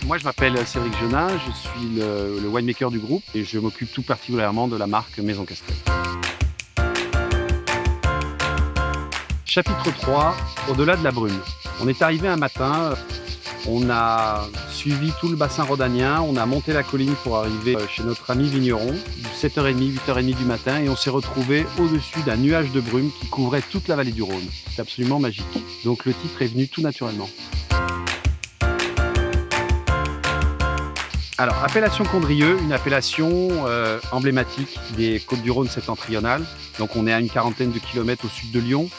Moi, je m'appelle Cédric Jeunat, je suis le winemaker du groupe et je m'occupe tout particulièrement de la marque Maison Castel. Chapitre 3, au-delà de la brume. On est arrivé un matin, on a suivi tout le bassin rhodanien, on a monté la colline pour arriver chez notre ami vigneron, 7h30, 8h30 du matin, et on s'est retrouvé au-dessus d'un nuage de brume qui couvrait toute la vallée du Rhône. C'est absolument magique. Donc le titre est venu tout naturellement. Alors, appellation Condrieu, une appellation emblématique des Côtes-du-Rhône septentrionales. Donc on est à une quarantaine de kilomètres au sud de Lyon.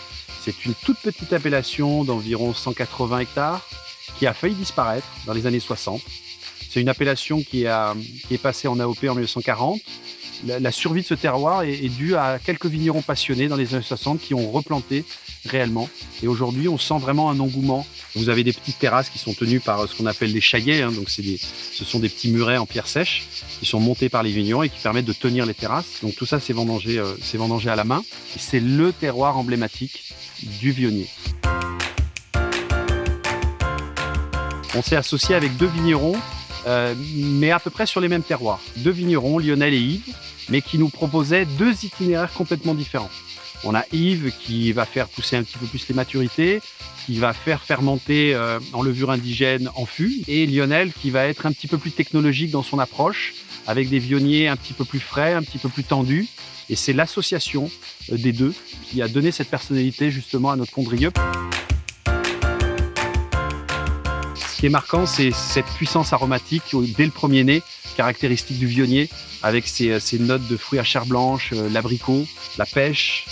C'est une toute petite appellation d'environ 180 hectares qui a failli disparaître dans les années 60. C'est une appellation qui est passée en AOP en 1940. La survie de ce terroir est due à quelques vignerons passionnés dans les années 60 qui ont replanté réellement. Et aujourd'hui, on sent vraiment un engouement. Vous avez des petites terrasses qui sont tenues par ce qu'on appelle des chaillets. Donc ce sont des petits murets en pierre sèche qui sont montés par les vignerons et qui permettent de tenir les terrasses. Donc tout ça, c'est vendangé à la main. Et c'est le terroir emblématique du Vionnier. On s'est associé avec deux vignerons, mais à peu près sur les mêmes terroirs. Deux vignerons, Lionel et Yves, mais qui nous proposaient deux itinéraires complètement différents. On a Yves qui va faire pousser un petit peu plus les maturités, qui va faire fermenter en levure indigène en fût, et Lionel qui va être un petit peu plus technologique dans son approche, avec des vionniers un petit peu plus frais, un petit peu plus tendus. Et c'est l'association des deux qui a donné cette personnalité justement à notre Condrieu. Ce qui est marquant, c'est cette puissance aromatique dès le premier nez, caractéristique du Vionnier, avec ses notes de fruits à chair blanche, l'abricot, la pêche,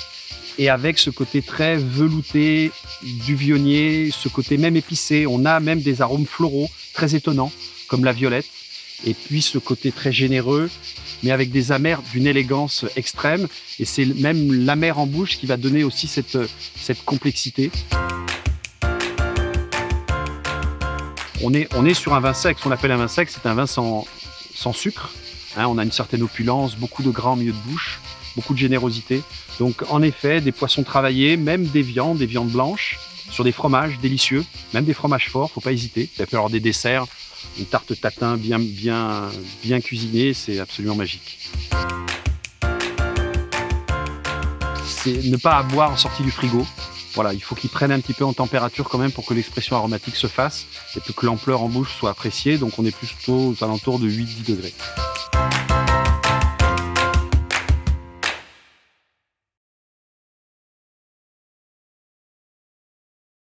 et avec ce côté très velouté du Vionnier, ce côté même épicé. On a même des arômes floraux très étonnants, comme la violette, et puis ce côté très généreux, mais avec des amers d'une élégance extrême. Et c'est même l'amer en bouche qui va donner aussi cette complexité. On est sur un vin sec. Ce qu'on appelle un vin sec, c'est un vin sans sucre. On a une certaine opulence, beaucoup de gras en milieu de bouche, beaucoup de générosité. Donc en effet, des poissons travaillés, même des viandes blanches, sur des fromages délicieux, même des fromages forts, faut pas hésiter. Il peut y avoir des desserts, une tarte tatin bien cuisinée, c'est absolument magique. C'est ne pas à boire en sortie du frigo. Voilà, il faut qu'il prenne un petit peu en température quand même pour que l'expression aromatique se fasse et que l'ampleur en bouche soit appréciée. Donc on est plutôt aux alentours de 8-10 degrés.